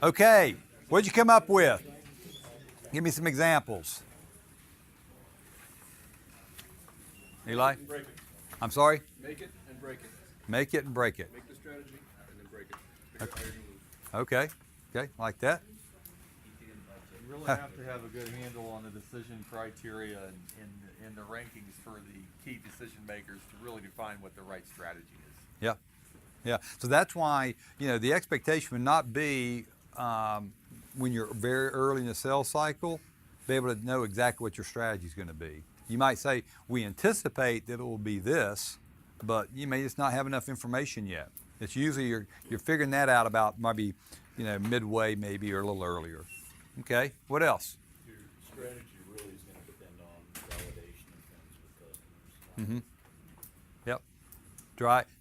Okay, what'd you come up with? Give me some examples. Eli? Break it. I'm sorry? Make it and break it. Make it and break it. Make the strategy and then break it. Figure out how you're gonna move. Okay, okay, like that. You really have to have a good handle on the decision criteria and the rankings for the key decision makers to really define what the right strategy is. Yeah, yeah. So that's why, the expectation would not be when you're very early in the sales cycle, be able to know exactly what your strategy is going to be. You might say, we anticipate that it will be this, but you may just not have enough information yet. It's usually you're figuring that out about maybe, midway maybe or a little earlier. Okay, what else? Your strategy really is going to depend on validation and things with customers. Yep.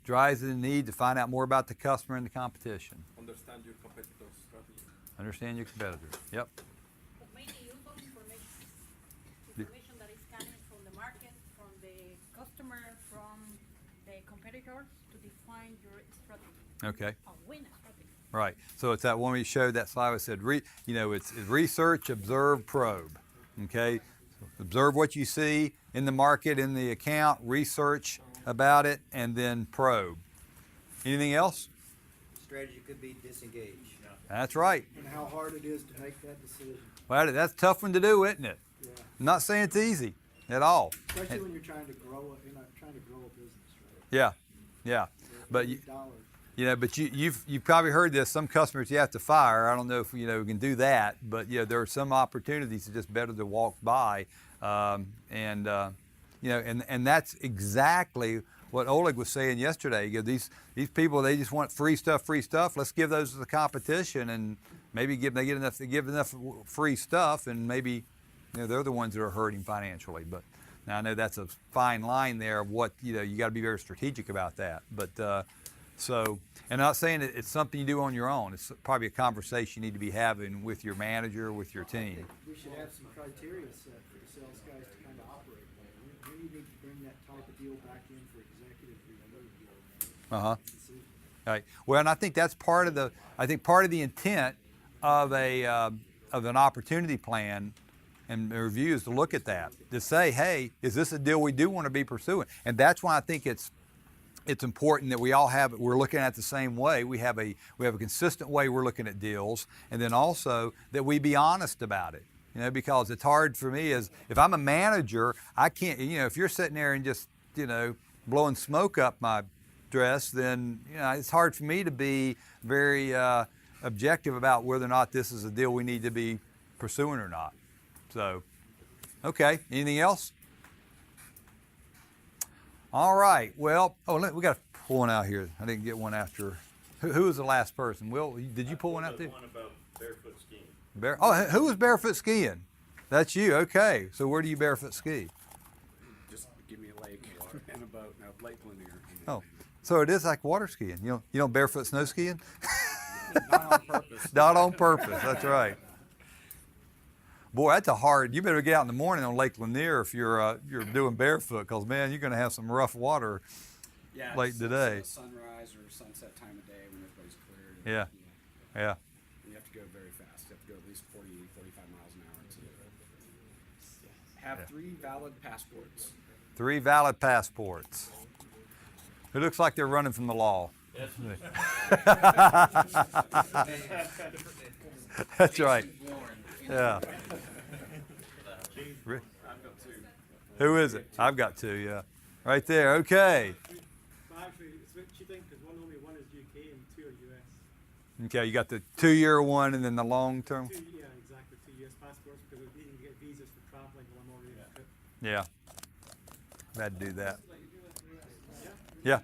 Drives the need to find out more about the customer and the competition. Understand your competitor's strategy. Understand your competitors. Yep. But make use of information that is coming from the market, from the customer, from the competitors to define your strategy. Okay. A win strategy. Right. So it's that one we showed that slide. I said, it's research, observe, probe. Okay. So observe what you see in the market, in the account, research about it, and then probe. Anything else? Strategy could be disengage. That's right. And how hard it is to make that decision. Well, that's a tough one to do, isn't it? Yeah. I'm not saying it's easy at all. Especially when you're trying to grow a business, right? Yeah. Yeah. But Dollars. you've probably heard this. Some customers you have to fire. I don't know if we can do that, but there are some opportunities that just better to walk by, and that's exactly what Oleg was saying yesterday. These people, they just want free stuff. Let's give those to the competition, and maybe they give enough free stuff, and maybe they're the ones that are hurting financially. But now I know that's a fine line there of what you got to be very strategic about that. But and I'm not saying it's something you do on your own. It's probably a conversation you need to be having with your manager, with your team. We should have some criteria set for the sales guys to kind of operate. When you need to bring that type of deal back in for executive review. Decision. Right. Well, and I think that's part of the intent of an opportunity plan and review is to look at that, to say, hey, is this a deal we do want to be pursuing? And that's why I think it's important that we're looking at it the same way. We have a consistent way we're looking at deals, and then also that we be honest about it. Because it's hard for me if I'm a manager, I can't, if you're sitting there and just, blowing smoke up my dress, then, it's hard for me to be very objective about whether or not this is a deal we need to be pursuing or not. So, okay, anything else? All right, well, we got to pull one out here. I didn't get one after. Who was the last person? Will, did you pull one out there? One about barefoot skiing. Who was barefoot skiing? That's you, okay. So where do you barefoot ski? Just give me a lake and about Lake Lanier. Oh, so it is like water skiing. You don't barefoot snow skiing? Not on purpose. Not on purpose, that's right. Boy, that's you better get out in the morning on Lake Lanier if you're doing barefoot, because, man, you're going to have some rough water late today. It's sunrise or sunset time of day when everybody's cleared. Yeah. Yeah. You have to go very fast. You have to go at least 40, 45 miles an hour to have 3 valid passports. 3 valid passports. It looks like they're running from the law. That's right. Yeah. Who is it? I've got 2, yeah. Right there, okay. Well, actually, it's what you think, because only one is UK and 2 are US. Okay, you got the 2-year one and then the long term? 2, yeah, exactly, 2 US passports, because we need to get visas for traveling while I'm already on a trip. Yeah. I've had to do that. Yeah.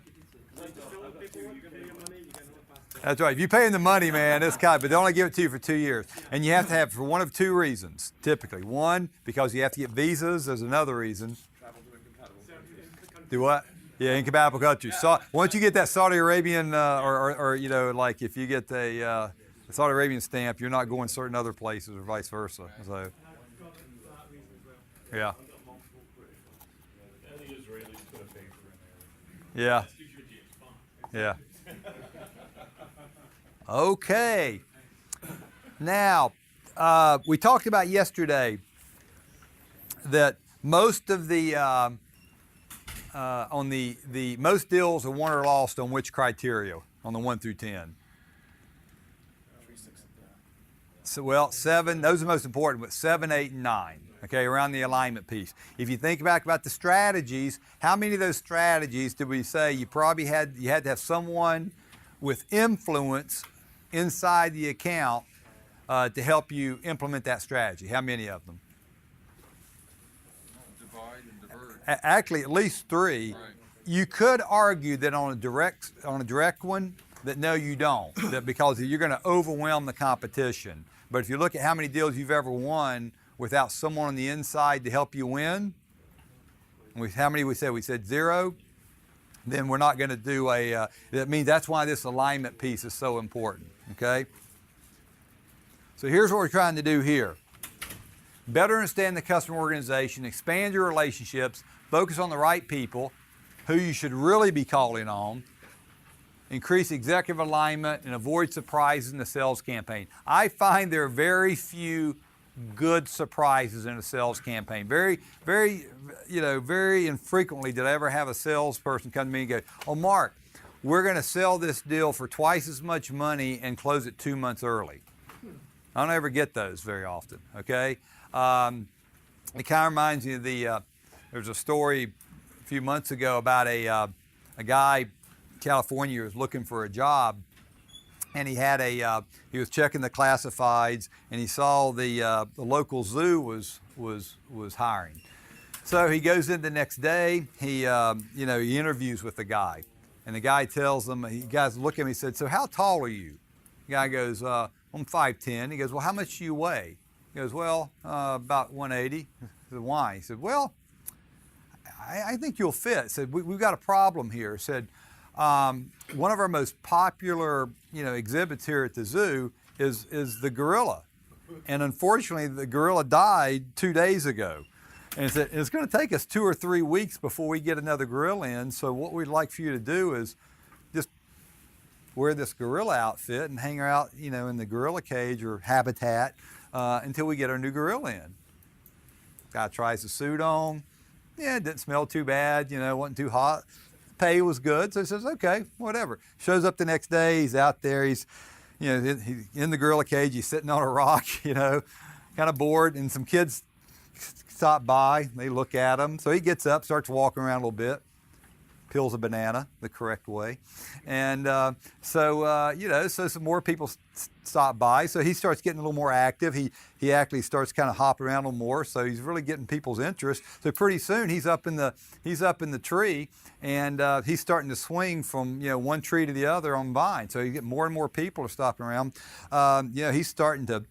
That's right. If you pay them the money, man, it's kind. But they only give it to you for 2 years, and you have to have for one of 2 reasons. Typically, one because you have to get visas. There's another reason. Travel to incompatible countries. Do what? Yeah, incompatible countries. So once you get that Saudi Arabian, or like if you get the Saudi Arabian stamp, you're not going certain other places or vice versa. So. Yeah. And the Israelis put a paper in there. Yeah. That's usually James Bond. Yeah. Okay. Now, we talked about yesterday that most of the on the most deals are won or lost on which criteria on the 1 through 10. So, well, 7, those are most important, but 7, 8, and 9, okay, around the alignment piece. If you think back about the strategies, how many of those strategies did we say you had to have someone with influence inside the account to help you implement that strategy? How many of them? Divide and divert. Actually, at least 3. Right. You could argue that on a direct one, that no, you don't, that because you're going to overwhelm the competition. But if you look at how many deals you've ever won without someone on the inside to help you win, how many we said? We said 0. Then we're not going to do that means that's why this alignment piece is so important, okay? So here's what we're trying to do here. Better understand the customer organization, expand your relationships, focus on the right people, who you should really be calling on, increase executive alignment, and avoid surprises in the sales campaign. I find there are very few good surprises in a sales campaign. Very infrequently did I ever have a salesperson come to me and go, "Oh, Mark, we're going to sell this deal for twice as much money and close it 2 months early." I don't ever get those very often, okay? It kind of reminds me of there's a story a few months ago about a guy in California who was looking for a job, and he was checking the classifieds, and he saw the local zoo was hiring. So he goes in the next day. He interviews with the guy, and the guy tells him, guys look at me, he said, "So how tall are you?" The guy goes, "I'm 5'10". He goes, "Well, how much do you weigh?" He goes, "Well, about 180. I said, "Why?" He said, "Well, I think you'll fit." He said, "We've got a problem here." He said, "One of our most popular, exhibits here at the zoo is the gorilla, and unfortunately, the gorilla died 2 days ago. And he said, it's going to take us 2 or 3 weeks before we get another gorilla in. So what we'd like for you to do is just wear this gorilla outfit and hang out, in the gorilla cage or habitat until we get our new gorilla in." Guy tries the suit on. Yeah, it didn't smell too bad, wasn't too hot. Pay was good, so he says, "Okay, whatever." Shows up the next day, he's out there, he's in the gorilla cage, he's sitting on a rock, kind of bored, and some kids stop by, they look at him. So he gets up, starts walking around a little bit, peels a banana the correct way. And so some more people stop by. So he starts getting a little more active. He actually starts kind of hopping around a little more. So he's really getting people's interest. So pretty soon he's up in the tree, and he's starting to swing from one tree to the other on vine. So you get more and more people are stopping around. He's starting to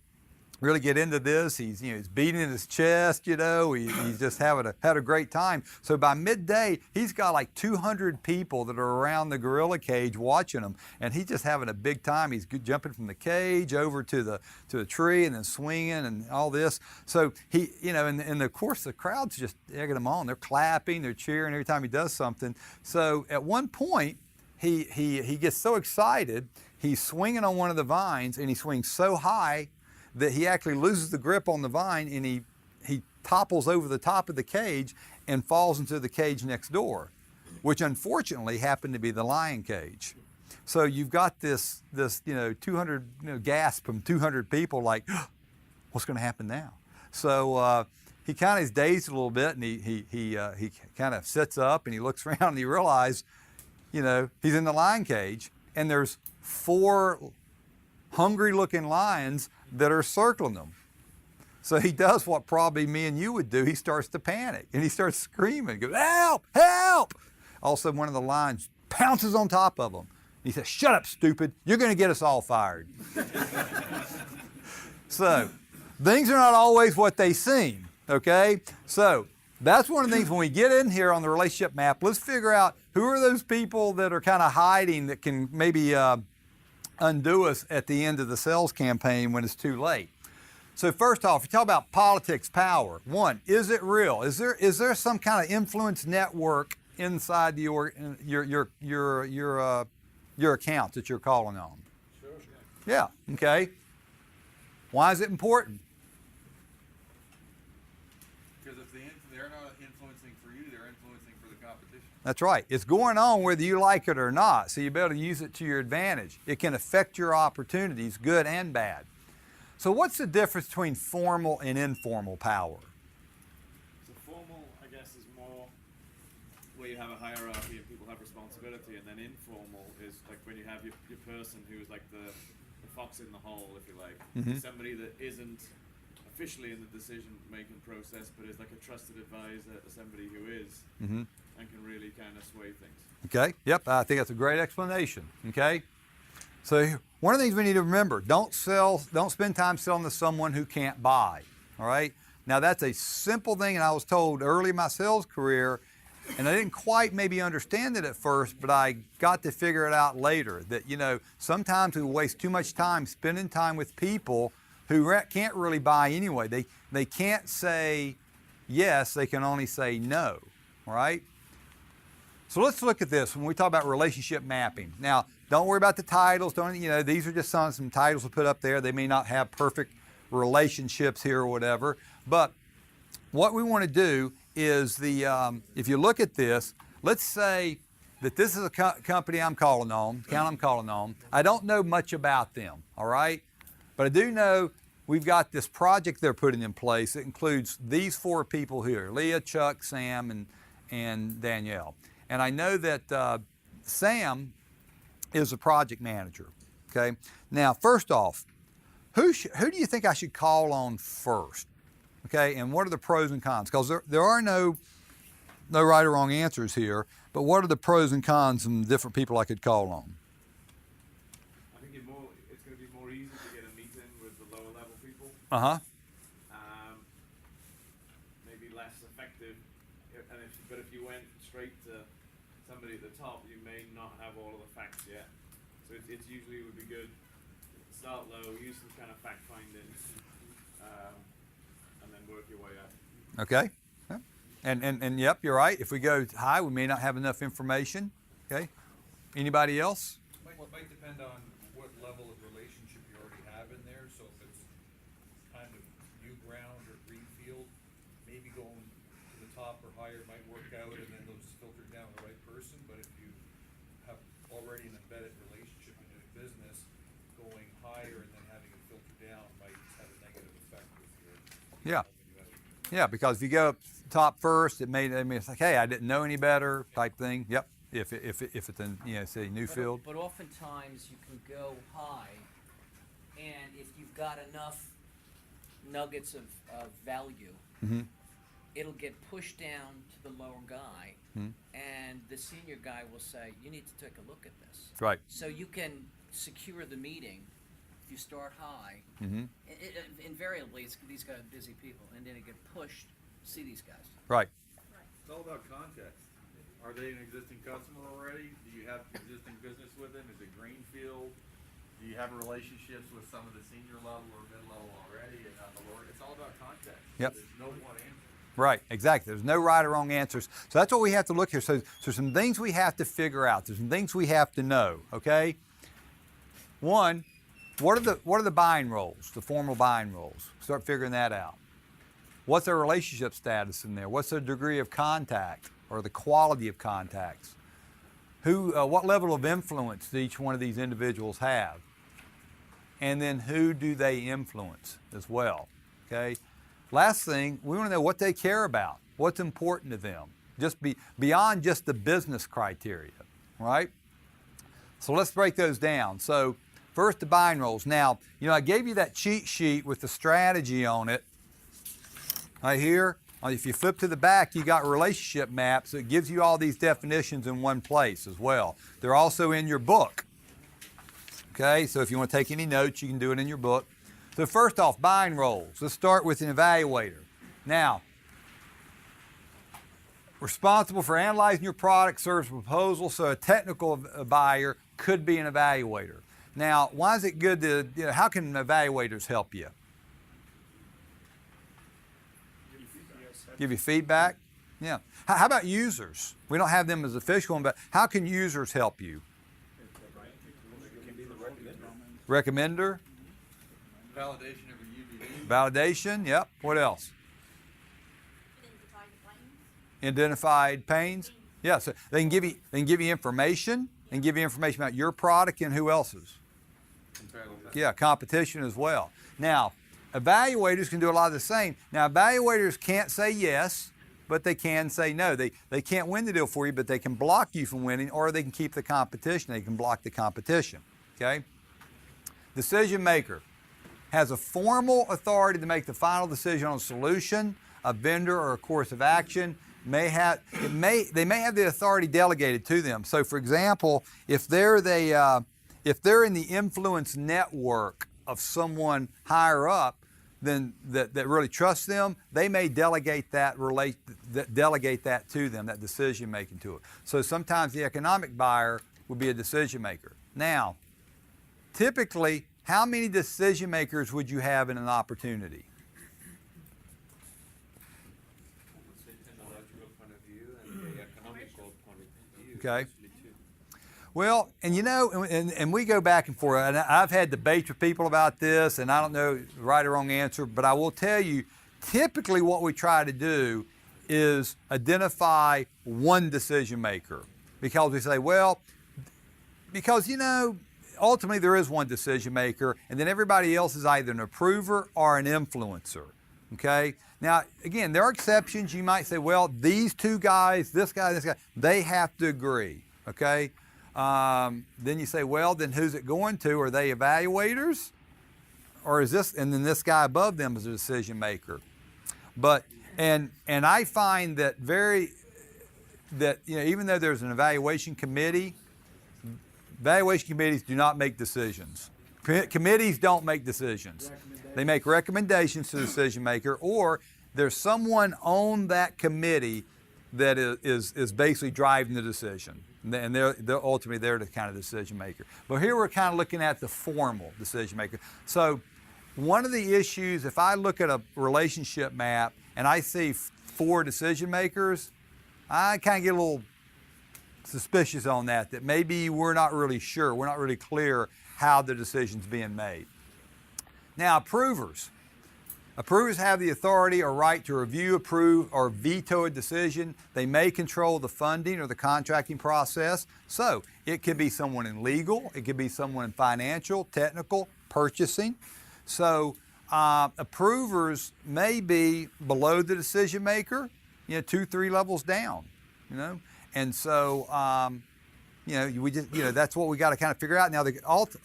really get into this. He's beating in his chest, he's just had a great time. So by midday, he's got like 200 people that are around the gorilla cage watching him, and he's just having a big time. He's jumping from the cage over to the tree and then swinging and all this. So he, and of course the crowd's just egging him on. They're clapping, they're cheering every time he does something. So at one point, he gets so excited, he's swinging on one of the vines, and he swings so high that he actually loses the grip on the vine, and he topples over the top of the cage and falls into the cage next door, which unfortunately happened to be the lion cage. So you've got this 200 gasp from 200 people like, what's going to happen now? So he kind of is dazed a little bit, and he kind of sits up and he looks around and he realizes, he's in the lion cage, and there's 4 hungry-looking lions that are circling them. So he does what probably me and you would do. He starts to panic, and he starts screaming, goes, "Help! Help!" All of a sudden, one of the lions pounces on top of him. He says, "Shut up, stupid. You're going to get us all fired." So things are not always what they seem, okay? So that's one of the things when we get in here on the relationship map, let's figure out who are those people that are kind of hiding that can maybe undo us at the end of the sales campaign when it's too late. So first off, we talk about politics, power. One, is it real? Is there some kind of influence network inside your accounts that you're calling on? Sure. Yeah. Okay. Why is it important? Because if they're not influencing for you, they're influencing for the competition. That's right. It's going on whether you like it or not, so you better use it to your advantage. It can affect your opportunities, good and bad. So what's the difference between formal and informal power? So formal, I guess, is more where you have a hierarchy and people have responsibility, and then informal is like when you have your person who is like the fox in the hole, if you like. Mhm. Somebody that isn't officially in the decision-making process, but is like a trusted advisor to somebody who is, Mhm. and can really kind of sway things. Okay, yep, I think that's a great explanation, okay? So one of the things we need to remember, don't spend time selling to someone who can't buy, all right? Now that's a simple thing, and I was told early in my sales career, and I didn't quite maybe understand it at first, but I got to figure it out later, that, you know, sometimes we waste too much time spending time with people who can't really buy anyway. They can't say yes, they can only say no, all right? So let's look at this when we talk about relationship mapping. Now, don't worry about the titles. These are just some titles we put up there. They may not have perfect relationships here or whatever. But what we want to do is if you look at this, let's say that this is a company I'm calling on. I don't know much about them, all right? But I do know we've got this project they're putting in place. It includes these 4 people here, Leah, Chuck, Sam, and Danielle. And I know that Sam is a project manager, okay? Now, first off, who do you think I should call on first, okay? And what are the pros and cons? Because there are no right or wrong answers here, but what are the pros and cons and different people I could call on? I think it's going to be more easy to get a meeting with the lower level people. Uh-huh. Maybe less effective, but if you went straight to somebody at the top, you may not have all of the facts yet. So it's usually would be good to start low, use some kind of fact finding, and then work your way up. Okay. Yeah. And yep, you're right. If we go high, we may not have enough information. Okay. Anybody else? Might depend on what level of relationship you already have in there, so if it's kind of new ground or greenfield, maybe going to the top or higher might work out, and then they'll just filter down the right person. But if you have already an embedded relationship in doing business, going higher and then having it filter down might have a negative effect with your Yeah. helping you out. Yeah, because if you go up top first, it's like, hey, I didn't know any better type thing. Yep. If it's in, say, new field. But oftentimes you can go high, and if you've got enough nuggets of value, Mm-hmm. it'll get pushed down to the lower guy, Mhm. and the senior guy will say, you need to take a look at this. Right. So you can secure the meeting if you start high. Mm-hmm. Invariably, it's these guys are busy people, and then it get pushed to see these guys. Right. It's all about context. Are they an existing customer already? Do you have existing business with them? Is it greenfield? Do you have relationships with some of the senior level or mid-level already and not the lower? It's all about context. Yep. There's no one answer. Right, exactly. There's no right or wrong answers. So that's what we have to look here. So some things we have to figure out. There's some things we have to know, okay? One, what are the buying roles, the formal buying roles? Start figuring that out. What's their relationship status in there? What's their degree of contact or the quality of contacts? What level of influence do each one of these individuals have? And then who do they influence as well, okay? Last thing, we want to know what they care about, what's important to them, just beyond just the business criteria, right? So let's break those down. So first, the buying roles. Now, I gave you that cheat sheet with the strategy on it right here. If you flip to the back, you got relationship maps. So it gives you all these definitions in one place as well. They're also in your book. Okay, so if you want to take any notes, you can do it in your book. So first off, buying roles. Let's start with an evaluator. Now, responsible for analyzing your product, service, proposal. So a technical buyer could be an evaluator. Now, why is it good to, how can evaluators help you? Give you feedback? Yeah. How about users? We don't have them as official, but how can users help you? It can be the recommender. Recommender? Validation of your Validation, yep. What else? Identify the claims. Identified pains. Yeah, so they can give you information and give you information about your product and who else's. Yeah, competition as well. Now, evaluators can do a lot of the same. Now, evaluators can't say yes, but they can say no. They can't win the deal for you, but they can block you from winning, or they can keep the competition. They can block the competition. Okay? Decision maker has a formal authority to make the final decision on a solution, a vendor, or a course of action. They may have the authority delegated to them. So, for example, if they're in the influence network of someone higher up, then that really trusts them, they may delegate that to them, that decision making to it. So sometimes the economic buyer would be a decision maker. Now, typically, how many decision makers would you have in an opportunity? Technological point of view and the economical point of view. Okay. Actually, too. Well, and you know, and we go back and forth, and I've had debates with people about this, and I don't know the right or wrong answer, but I will tell you, typically what we try to do is identify one decision maker, because we say, well, because, you know, ultimately there is one decision maker, and then everybody else is either an approver or an influencer, okay? Now, again, there are exceptions. You might say, well, these two guys, this guy, they have to agree, okay? Then you say, well, then who's it going to? Are they evaluators? Or is this, and then this guy above them is a decision maker. But, and I find that you know, even though there's an evaluation committee, evaluation committees do not make decisions. Committees don't make decisions. They make recommendations to the decision maker, or there's someone on that committee that is basically driving the decision. And they're ultimately they're the kind of decision maker. But here we're kind of looking at the formal decision maker. So one of the issues, if I look at a relationship map and I see 4 decision makers, I kind of get a little suspicious on that maybe we're not really sure, we're not really clear how the decision's being made. Now, approvers. Approvers have the authority or right to review, approve, or veto a decision. They may control the funding or the contracting process. So it could be someone in legal, it could be someone in financial, technical, purchasing. So approvers may be below the decision maker, you know, 2-3 levels down, you know. And so, you know, we just, you know, that's what we got to kind of figure out. Now,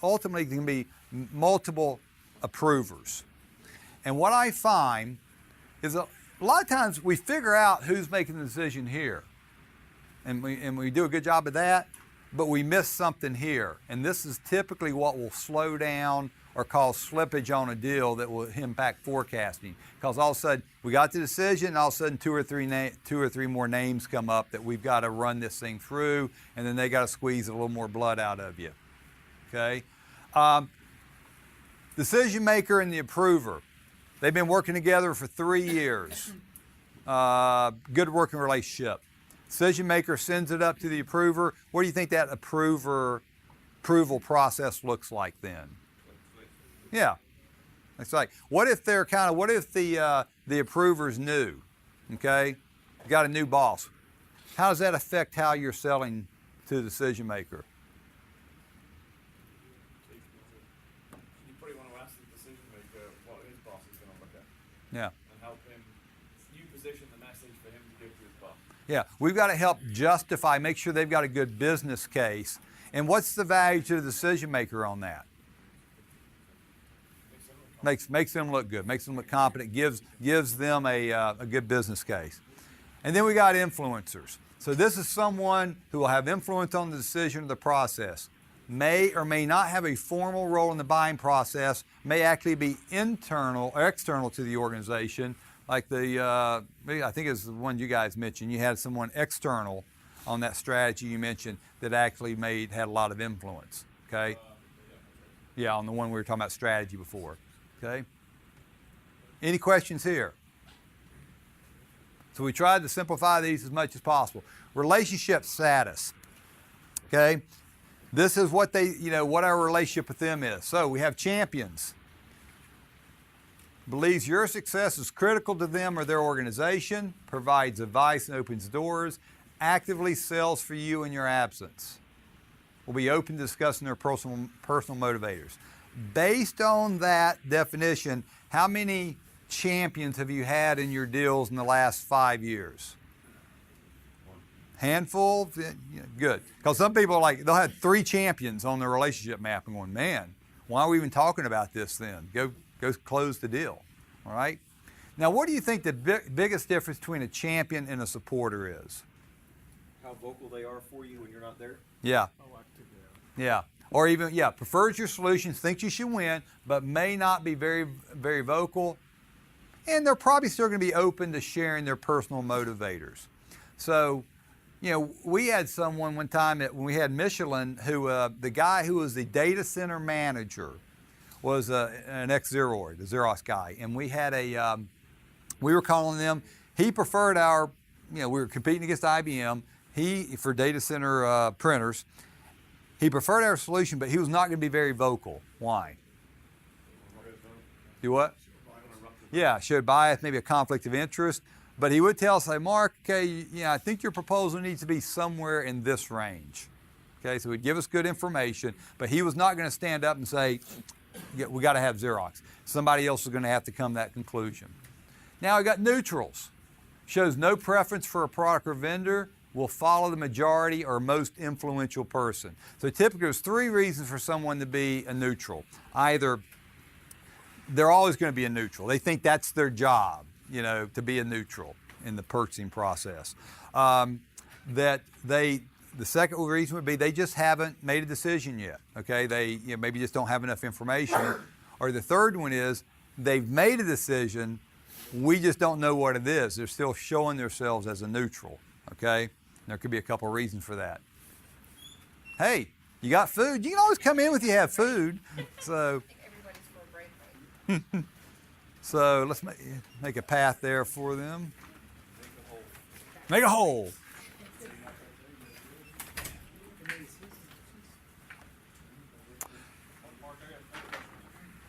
ultimately, there can be multiple approvers. And what I find is a lot of times we figure out who's making the decision here. And we do a good job of that, but we miss something here. And this is typically what will slow down or cause slippage on a deal that will impact forecasting. Because all of a sudden, we got the decision, and all of a sudden 2 or 3 more names come up that we've got to run this thing through, and then they got to squeeze a little more blood out of you. Okay? Decision maker and the approver. They've been working together for 3 years. Good working relationship. Decision maker sends it up to the approver. What do you think that approval process looks like then? Yeah. It's like, what if the approver's new? Okay? You got a new boss. How does that affect how you're selling to the decision maker? You probably want to ask the decision maker what his boss is going to look at. Yeah. And help him, you position the message for him to give to his boss. Yeah, we've got to help justify, make sure they've got a good business case. And what's the value to the decision maker on that? Makes them look good, makes them look competent, gives them a good business case. And then we got influencers. So this is someone who will have influence on the decision of the process. May or may not have a formal role in the buying process, may actually be internal or external to the organization. Like I think it's the one you guys mentioned. You had someone external on that strategy you mentioned that actually had a lot of influence. Okay? Yeah, on the one we were talking about strategy before. Okay? Any questions here? So we tried to simplify these as much as possible. Relationship status. Okay? This is what what our relationship with them is. So we have champions. believes your success is critical to them or their organization, provides advice and opens doors, actively sells for you in your absence. Will be open to discussing their personal motivators. Based on that definition, how many champions have you had in your deals in the last 5 years? Handful? Yeah, good. Because some people are like, they'll have 3 champions on their relationship map and going, man, why are we even talking about this then? Go close the deal. All right? Now, what do you think the biggest difference between a champion and a supporter is? How vocal they are for you when you're not there. Yeah. Yeah. Or even, prefers your solutions, thinks you should win, but may not be very, very vocal. And they're probably still going to be open to sharing their personal motivators. So, we had someone one time when we had Michelin who, the guy who was the data center manager was an ex-Xeroid, the Xerox guy. And we had we were calling them, he preferred we were competing against IBM, for data center printers. He preferred our solution, but he was not going to be very vocal. Why? Do what? Yeah, showed bias, maybe a conflict of interest. But he would tell us, like, Mark, okay, I think your proposal needs to be somewhere in this range. Okay, so he'd give us good information, but he was not going to stand up and say, we got to have Xerox. Somebody else is going to have to come to that conclusion. Now we got neutrals. Shows no preference for a product or vendor, will follow the majority or most influential person. So typically there's 3 reasons for someone to be a neutral. Either they're always going to be a neutral. They think that's their job, to be a neutral in the purchasing process. The second reason would be they just haven't made a decision yet. Okay, they maybe just don't have enough information. Or the third one is they've made a decision, we just don't know what it is. They're still showing themselves as a neutral. Okay, there could be a couple of reasons for that. Hey, you got food? You can always come in with you have food. So. Everybody's for a break, right? So let's make a path there for them. Make a hole.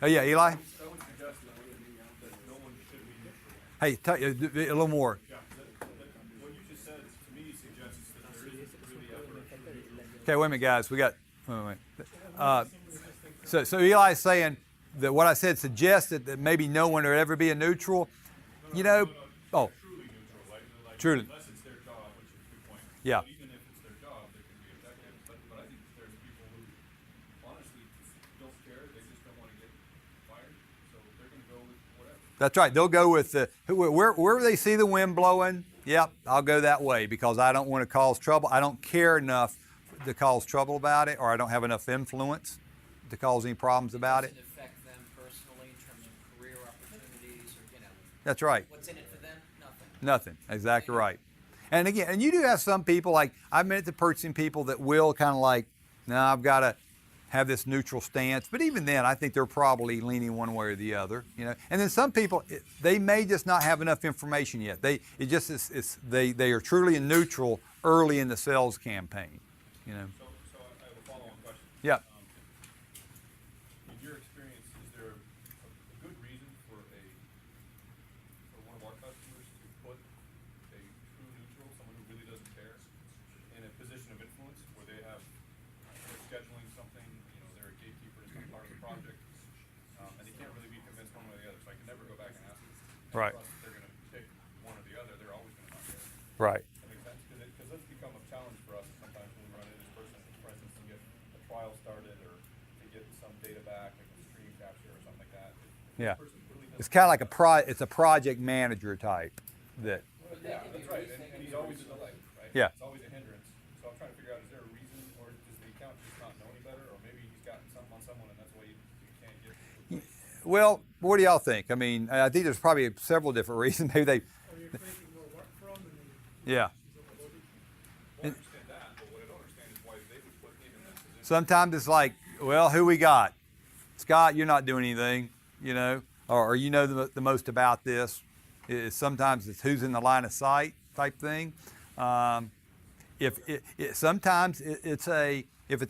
Oh yeah, Eli? Hey, a little more. What you just said to me suggests that there isn't really ever. Okay, wait a minute, guys. Wait a minute. So Eli's saying that what I said suggested that maybe no one would ever be a neutral. Truly neutral, like Truly. unless it's their job, which is a good point. Yeah. Even if it's their job, they can be effective. But I think there's people who honestly don't care. They just don't want to get fired, so they're going to go with whatever. That's right. They'll go with wherever they see the wind blowing. Yep, I'll go that way because I don't want to cause trouble. I don't care enough to cause trouble about it, or I don't have enough influence to cause any problems about it. Does it affect them personally in terms of career opportunities or, That's right. what's in it for them? Nothing. Nothing. Exactly right. And again, and you do have some people, like I've met the purchasing people that will kind of like, no, I've got to have this neutral stance. But even then, I think they're probably leaning one way or the other. And then some people, they may just not have enough information yet. They are truly a neutral early in the sales campaign. So I have a follow-on question. Yeah. In your experience, is there a good reason for one of our customers to put a true neutral, someone who really doesn't care, in a position of influence where they're scheduling something, they're a gatekeeper to some part of the project, and they can't really be convinced one way or the other, so I can never go back and ask them. Right. They're going to pick one or the other, they're always going to not care. Right. That makes sense, because that's become a challenge for us sometimes when we run into this person, for instance, to get a trial started or to get some data back, like a screen capture or something like that. If Yeah. the person really It's doesn't- kind of like it's a project manager type that. Yeah, that's right, and he's always a delay, right? Yeah. It's always a hindrance, so I'm trying to figure out, is there a reason, or does the accountant just not know any better, or maybe he's gotten something on someone and that's why you can't get. Well, what do y'all think? I mean, I think there's probably several different reasons. Maybe they. Yeah. I understand that, but what I don't understand is why they would put him in that position. Sometimes it's like, well, who we got? Scott, you're not doing anything, or you know the most about this. Sometimes it's who's in the line of sight type thing. If it's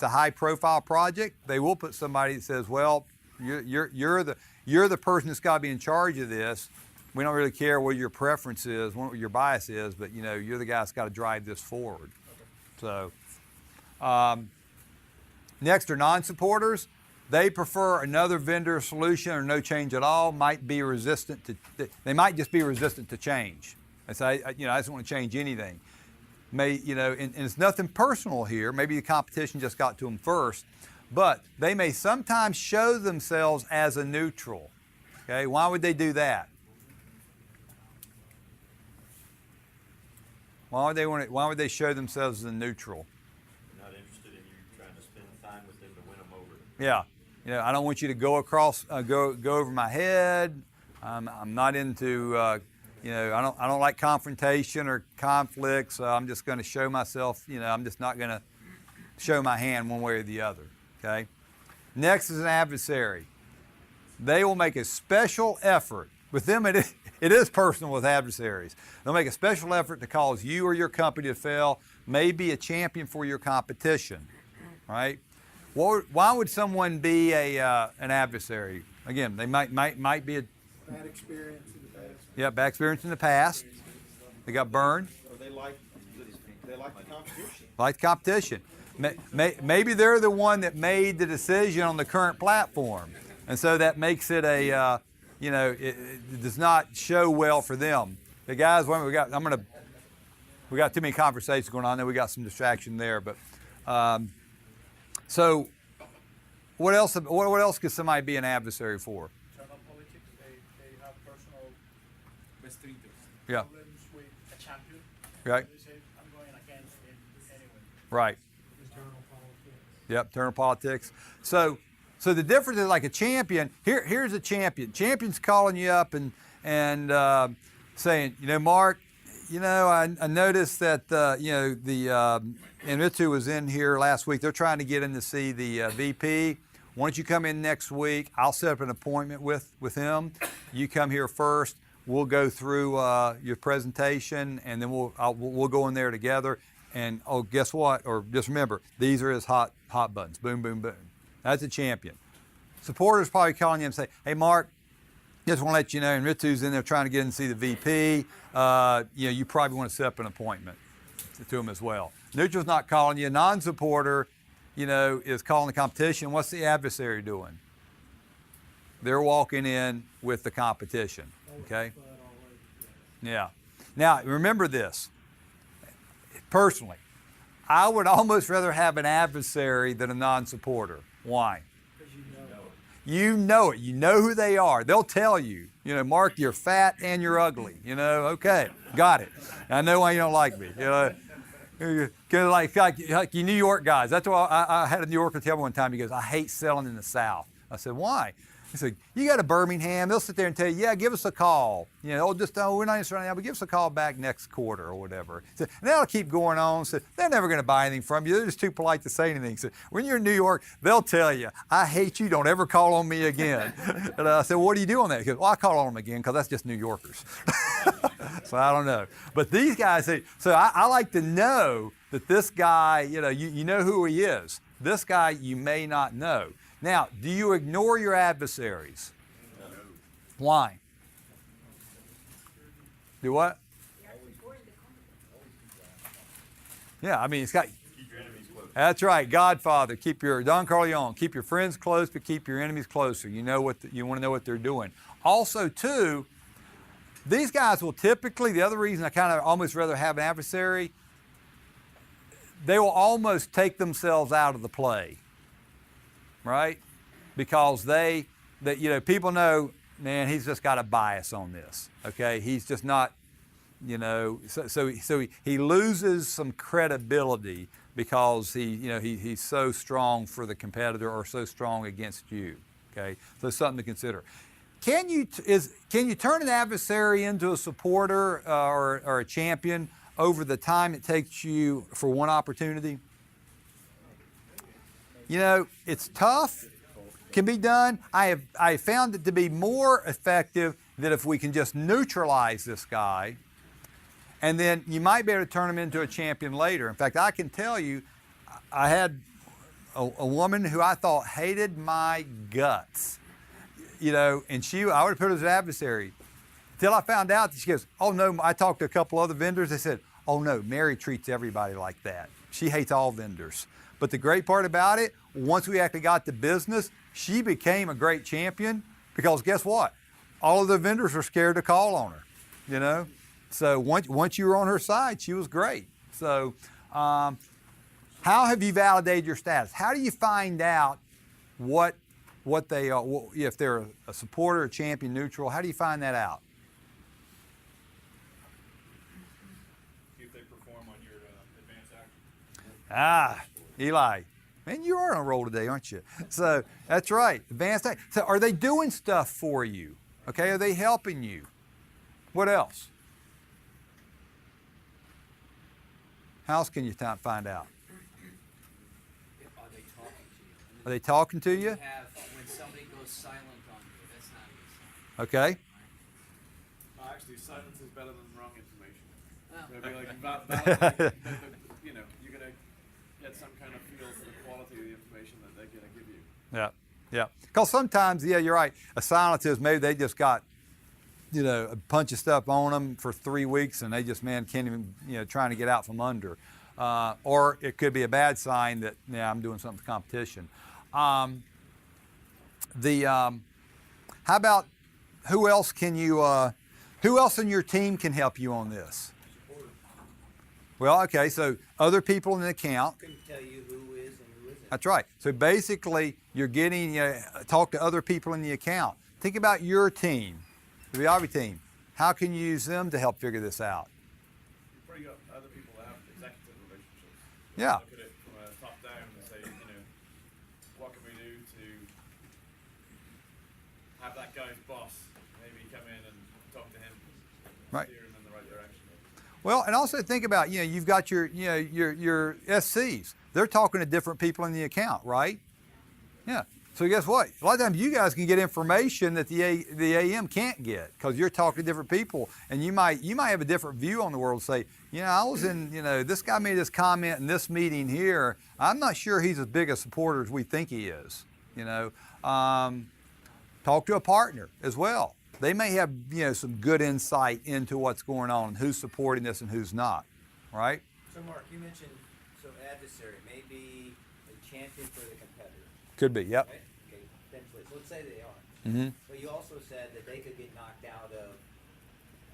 a high profile project, they will put somebody that says, well, You're the person that's got to be in charge of this. We don't really care what your preference is, what your bias is, but you're the guy that's got to drive this forward. So, next are non-supporters. They prefer another vendor solution or no change at all. They might just be resistant to change. They say, I just want to change anything. And it's nothing personal here. Maybe the competition just got to them first, but they may sometimes show themselves as a neutral. Okay, why would they do that? Why would they show themselves as a neutral? Not interested in you trying to spend time with them to win them over. Yeah, I don't want you to go over my head. I'm not into, I don't like confrontation or conflict. So I'm just going to show myself. I'm just not going to show my hand one way or the other. Okay. Next is an adversary. They will make a special effort. With them, it is personal with adversaries. They'll make a special effort to cause you or your company to fail, may be a champion for your competition, right? Why would someone be an adversary? Again, they might be a Bad experience in the past. yeah, bad experience in the past. They got burned. Or they like the competition. Like competition. Maybe they're the one that made the decision on the current platform, and so that makes it it does not show well for them. The guys, we got too many conversations going on there. We got some distraction there, but so what else? What else could somebody be an adversary for? Internal politics, they have personal vested interests. Yeah. Problems with a champion. Right. They say, I'm going against him anyway. Right. Internal politics. Yep. Internal politics. So the difference is like a champion. Here's a champion. Champion's calling you up and saying, Mark, I noticed that Enritu was in here last week. They're trying to get in to see the VP. Why don't you come in next week? I'll set up an appointment with him. You come here first. We'll go through your presentation, and then we'll go in there together. And guess what? Or just remember, these are his hot buttons. Boom, boom, boom. That's a champion. Supporters probably calling you and say, hey, Mark, just want to let you know, Enritu's in there trying to get in and see the VP. You probably want to set up an appointment to him as well. Neutral's not calling you. Non-supporter, is calling the competition. What's the adversary doing? They're walking in with the competition, okay? Yeah. Now, remember this. Personally, I would almost rather have an adversary than a non-supporter. Why? Because you know it. You know it. You know who they are. They'll tell you, Mark, you're fat and you're ugly. Okay, got it. I know why you don't like me. Like you New York guys. That's why I had a New Yorker tell me one time, he goes, I hate selling in the South. I said, why? He said, you got a Birmingham, they'll sit there and tell you, yeah, give us a call. We're not interested right now, but give us a call back next quarter or whatever. So, and that'll keep going on. So they're never going to buy anything from you. They're just too polite to say anything. So when you're in New York, they'll tell you, I hate you, don't ever call on me again. And I said, what do you do on that? He goes, well, I call on them again because that's just New Yorkers. So I don't know. But these guys, so I like to know that this guy, you know who he is. This guy you may not know. Now, do you ignore your adversaries? No. Why? Do what? Yeah, it's got. Keep your enemies close. That's right, Godfather. Don Corleone. Keep your friends close, but keep your enemies closer. You want to know what they're doing. Also, too, these guys will typically. The other reason I kind of almost rather have an adversary, they will almost take themselves out of the play. Right? Because people know, man, he's just got a bias on this. Okay? He's just not, so he loses some credibility because he's so strong for the competitor or so strong against you. Okay? So something to consider. Can you turn an adversary into a supporter or a champion over the time it takes you for one opportunity? It's tough, can be done. I have found it to be more effective that if we can just neutralize this guy, and then you might be able to turn him into a champion later. In fact, I can tell you, I had a woman who I thought hated my guts you know, and I would have put her as an adversary. Till I found out that she goes, oh no, I talked to a couple other vendors. They said, oh no, Mary treats everybody like that. She hates all vendors. But the great part about it, once we actually got the business, she became a great champion because guess what? All of the vendors were scared to call on her, you know? So once you were on her side, she was great. So how have you validated your status? How do you find out what they are, if they're a supporter, a champion, neutral? How do you find that out? See if they perform on your advanced action. Ah, Eli. Man, you are on a roll today, aren't you? So that's right. Advanced action. So are they doing stuff for you? Okay, are they helping you? What else? How else can you find out? Are they talking to you? Are they talking to you? When somebody goes silent on you, that's not a good sign. Okay. Actually, silence is better than wrong information. Oh. So it'd be like validate, you know, you're gonna get some kind of feel for the quality of the information that they're gonna give you. Yeah, yeah. Because sometimes, yeah, you're right. A silence is maybe they just got, you know, a bunch of stuff on them for 3 weeks and they just, man, can't even, you know, trying to get out from under. Or it could be a bad sign that, yeah, I'm doing something with competition. How about who else can you, who else in your team can help you on this? Well, okay, so other people in the account. Couldn't tell you who is and who isn't. That's right. So basically, you're getting, talk to other people in the account. Think about your team, the viavi team. How can you use them to help figure this out? You've probably got other people that have executive relationships. Yeah. Look at it from a top down and say, you know, what can we do to have that guy's boss maybe come in and talk to him, Right. steer him in the right direction. Well, and also think about, you've got your SCs. They're talking to different people in the account, right? Yeah. So guess what? A lot of times you guys can get information that the AM can't get because you're talking to different people, and you might have a different view on the world. Say, I was in, this guy made this comment in this meeting here. I'm not sure he's as big a supporter as we think he is. Talk to a partner as well. They may have, some good insight into what's going on, who's supporting this and who's not, right? So Mark, you mentioned, adversary, maybe a champion for the competitor, Could be, yep. right? Okay, potentially. So let's say they are. Mm-hmm. But you also said that they could get knocked out of,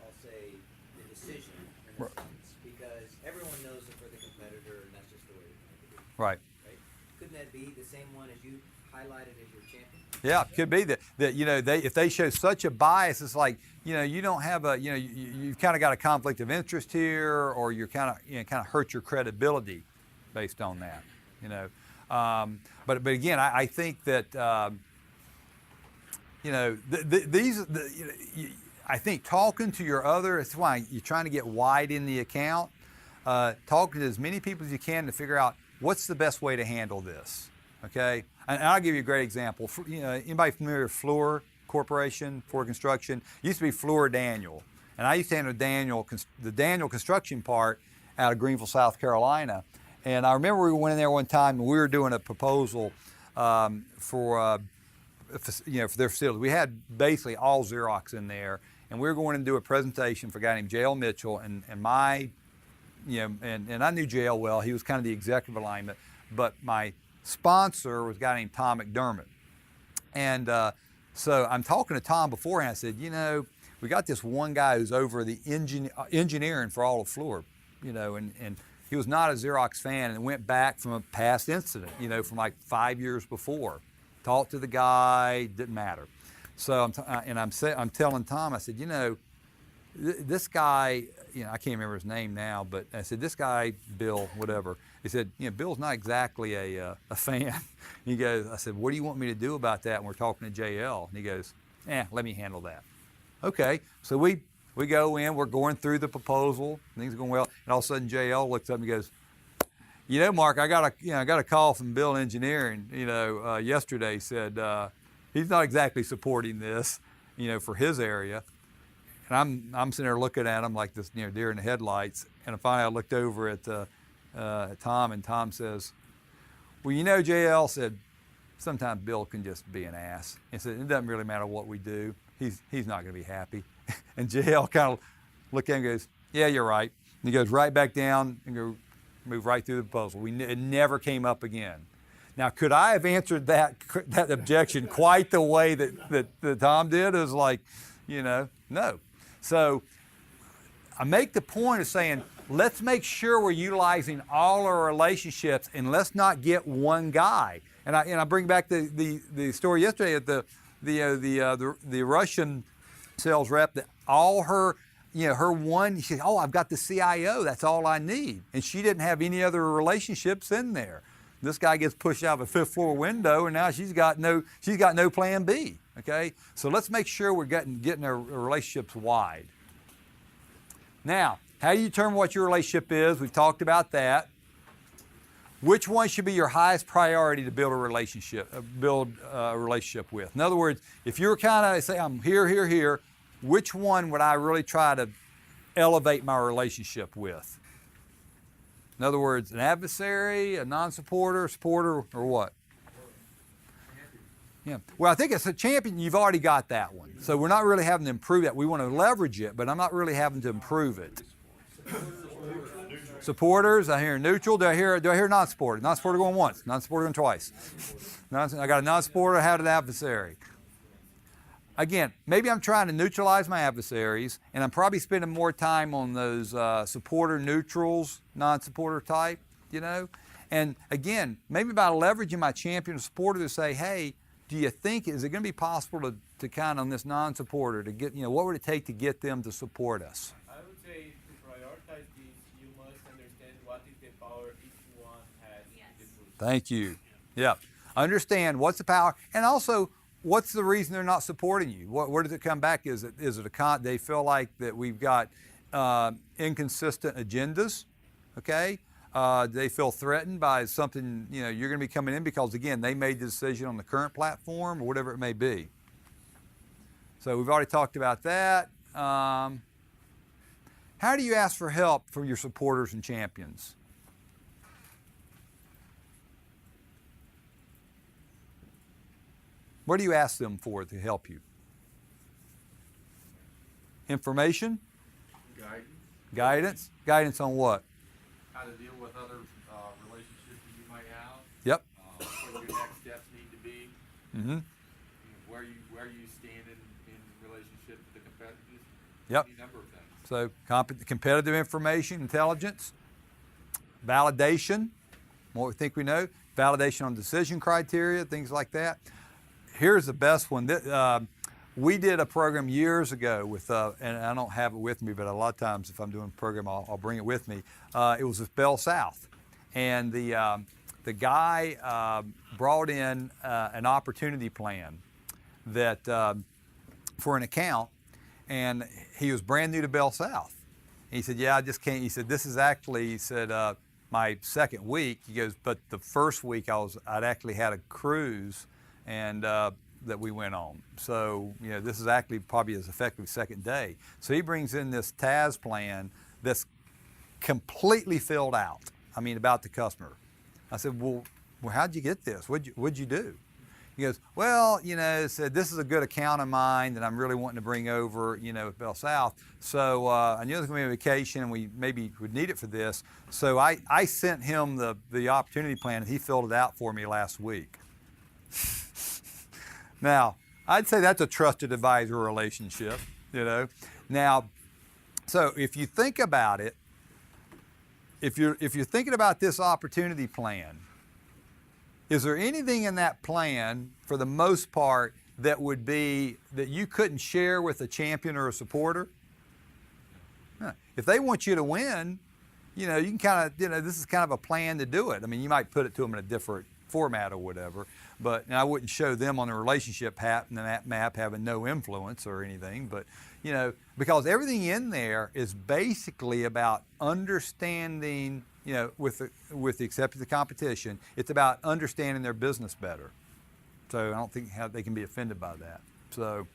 I'll say, the decision in a Right. sense, because everyone knows it for the competitor, and that's just the way it's going to be, Right. right? Couldn't that be the same one as you highlighted as your champion? Yeah, it could be that if they show such a bias, it's like you don't have a you've kind of got a conflict of interest here, or you're kind of hurt your credibility based on that. But again, I think that I think talking to your other, it's why you're trying to get wide in the account. Talking to as many people as you can to figure out what's the best way to handle this. Okay, and I'll give you a great example. Anybody familiar with Fluor Corporation, Fluor Construction? It used to be Fluor Daniel, and I used to handle the Daniel construction part out of Greenville, South Carolina. And I remember we went in there one time and we were doing a proposal for their facility. We had basically all Xerox in there, and we were going to do a presentation for a guy named J.L. Mitchell, and I knew J.L. well. He was kind of the executive alignment, but my sponsor was a guy named Tom McDermott. And so I'm talking to Tom beforehand. I said, we got this one guy who's over the engineering for all of Fluor, and he was not a Xerox fan and went back from a past incident, from like 5 years before. Talked to the guy, didn't matter. So I'm telling Tom, I said, this guy, I can't remember his name now, but I said, this guy, Bill, whatever. He said, Bill's not exactly a fan. He goes, I said, what do you want me to do about that? And we're talking to JL. And he goes, let me handle that. Okay, so we go in, we're going through the proposal, things are going well, and all of a sudden JL looks up and he goes, Mark, I got a call from Bill Engineering, yesterday, said he's not exactly supporting this, for his area. And I'm sitting there looking at him like this, deer in the headlights. And finally I looked over at Tom, and Tom says, well, JL said, sometimes Bill can just be an ass. And so it doesn't really matter what we do. He's not going to be happy. And JL kind of looked at him and goes, yeah, you're right. And he goes right back down and move right through the proposal. It never came up again. Now, could I have answered that objection quite the way that Tom did? It was like, no. So I make the point of saying, let's make sure we're utilizing all our relationships, and let's not get one guy. And I bring back the story yesterday at the Russian sales rep that all her one, she said, oh, I've got the CIO, that's all I need. And she didn't have any other relationships in there. This guy gets pushed out of a 5th floor window, and now she's got no plan B. Okay, so let's make sure we're getting our relationships wide. Now, how do you determine what your relationship is? We've talked about that. Which one should be your highest priority to build a relationship with? In other words, if you're kind of say I'm here, which one would I really try to elevate my relationship with? In other words, an adversary, a non-supporter, supporter, or what? Yeah. Well, I think it's a champion. You've already got that one. So we're not really having to improve that. We want to leverage it, but I'm not really having to improve it. Supporters, I hear neutral. Do I hear non-supporter? Non-supporter going once, non-supporter going twice. I got a non-supporter, I had an adversary. Again, maybe I'm trying to neutralize my adversaries, and I'm probably spending more time on those supporter neutrals, non-supporter type, And again, maybe by leveraging my champion or supporter to say, hey, do you think, is it going to be possible to kind of on this non-supporter to get, what would it take to get them to support us? I would say to prioritize these, you must understand what is the power each one has. Yes. Thank you. Yeah. Understand what's the power, and also what's the reason they're not supporting you? Where does it come back? Is it they feel like that we've got inconsistent agendas? Okay. They feel threatened by something, you're going to be coming in because, again, they made the decision on the current platform or whatever it may be. So we've already talked about that. How do you ask for help from your supporters and champions? What do you ask them for to help you? Information? Guidance? Guidance on what? How to deal with other relationships that you might have. Yep. What your next steps need to be. Mm-hmm. Where you stand in relationship to the competitors. Yep. Any number of things. So competitive information, intelligence, validation, what we think we know, validation on decision criteria, things like that. Here's the best one. We did a program years ago with, and I don't have it with me, but a lot of times if I'm doing a program, I'll bring it with me. It was with Bell South. And the guy brought in an opportunity plan that for an account, and he was brand new to Bell South. And he said, yeah, I just can't. He said, this is actually, he said, my second week. He goes, but the first week I'd actually had a cruise and that we went on. So, this is actually probably his effective second day. So he brings in this TAS plan that's completely filled out. About the customer. I said, well, how'd you get this? What'd you do? He goes, well, said this is a good account of mine that I'm really wanting to bring over, with Bell South. So I knew it was going to be a vacation and we maybe would need it for this. So I sent him the opportunity plan and he filled it out for me last week. Now, I'd say that's a trusted advisor relationship, Now, so if you think about it, if you're thinking about this opportunity plan, is there anything in that plan, for the most part, that would be that you couldn't share with a champion or a supporter? If they want you to win, you can kind of, this is kind of a plan to do it. You might put it to them in a different format or whatever, but I wouldn't show them on the relationship map having no influence or anything, but because everything in there is basically about understanding, with the exception of the competition, it's about understanding their business better. So I don't think how they can be offended by that. So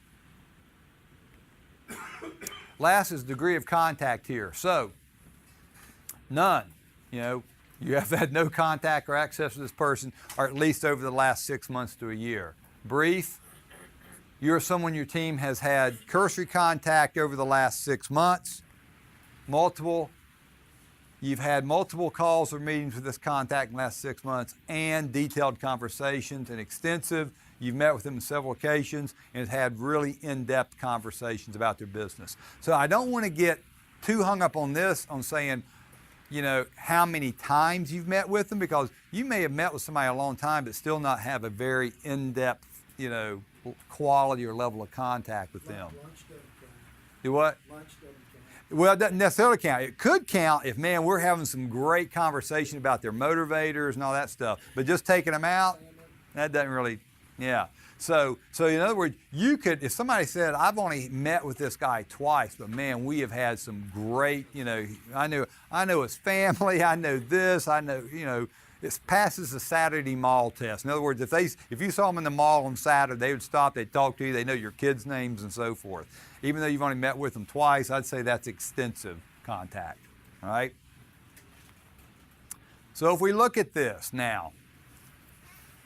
last is degree of contact here. So none. You have had no contact or access to this person, or at least over the last 6 months to a year. Brief, you're someone your team has had cursory contact over the last 6 months. Multiple, you've had multiple calls or meetings with this contact in the last 6 months, and detailed conversations and extensive. You've met with them on several occasions and have had really in-depth conversations about their business. So I don't want to get too hung up on this, on saying, you know, how many times you've met with them, because you may have met with somebody a long time but still not have a very in-depth, you know, quality or level of contact with them. Lunch doesn't count. Do what? Lunch doesn't count. Well, it doesn't necessarily count. It could count if, man, we're having some great conversation about their motivators and all that stuff. But just taking them out, that doesn't really, yeah. So in other words, you could, if somebody said, I've only met with this guy twice, but man, we have had some great, you know, I know his family, I know this, I know, you know, it passes the Saturday mall test. In other words, if you saw them in the mall on Saturday, they would stop, they'd talk to you, they know your kids' names and so forth. Even though you've only met with them twice, I'd say that's extensive contact, all right? So if we look at this now,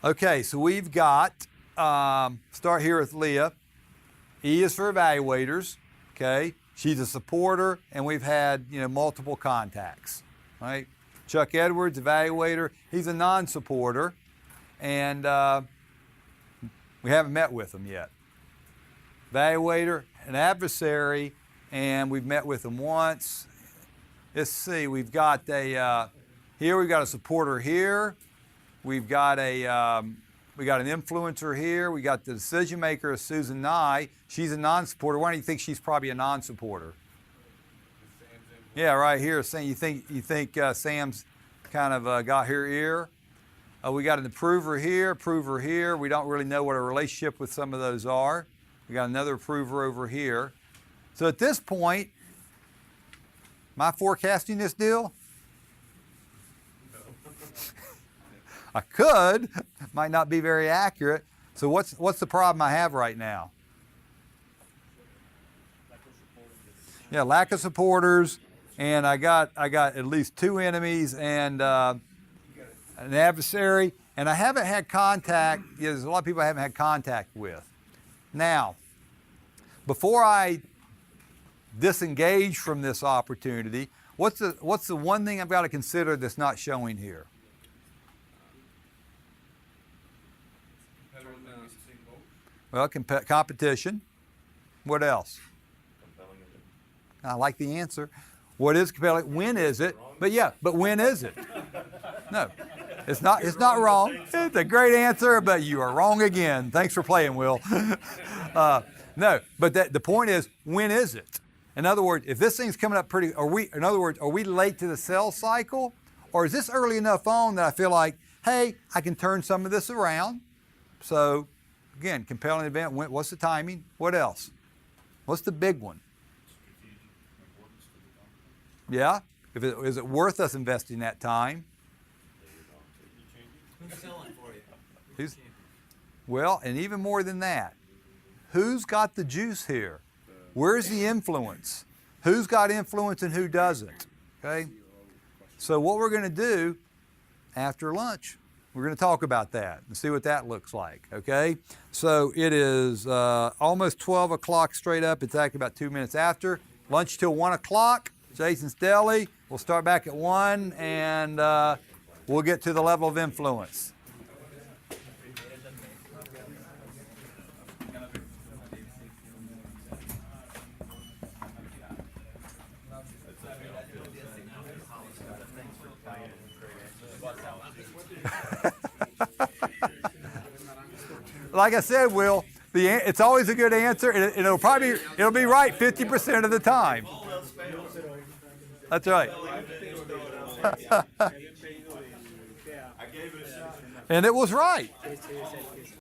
okay, so we've got, start here with Leah. E is for evaluators, okay? She's a supporter, and we've had, you know, multiple contacts, right? Chuck Edwards, evaluator, he's a non-supporter, and we haven't met with him yet. Evaluator, an adversary, and we've met with him once. Let's see, we've got a, here we've got a supporter here. We've got we got an influencer here. We got the decision maker, Susan Nye. She's a non-supporter. Why do you think she's probably a non-supporter? Yeah, right here. Saying you think Sam's kind of got her ear. We got an approver here. We don't really know what a relationship with some of those are. We got another approver over here. So at this point, am I forecasting this deal? I could, might not be very accurate. So what's the problem I have right now? Yeah, lack of supporters, and I got at least 2 enemies and an adversary, and I haven't had contact. Yeah, there's a lot of people I haven't had contact with. Now, before I disengage from this opportunity, what's the one thing I've got to consider that's not showing here? Well, competition. What else? I like the answer. What is compelling? When is it? But yeah, but when is it? No, it's not wrong. It's a great answer, but you are wrong again. Thanks for playing, Will. No, but the point is, when is it? In other words, if this thing's coming up are we late to the sales cycle? Or is this early enough on that I feel like, hey, I can turn some of this around? So, again, compelling event, what's the timing? What else? What's the big one? Yeah? Is it worth us investing that time? Who's selling for you? Well, and even more than that, who's got the juice here? Where's the influence? Who's got influence and who doesn't? Okay? So what we're going to do after lunch, we're going to talk about that and see what that looks like, okay? So it is almost 12 o'clock straight up. It's actually about 2 minutes after. Lunch till 1 o'clock, Jason's Deli. We'll start back at 1, and we'll get to the level of influence. Like I said, Will, it's always a good answer, and it'll be right 50% of the time. That's right. And it was right.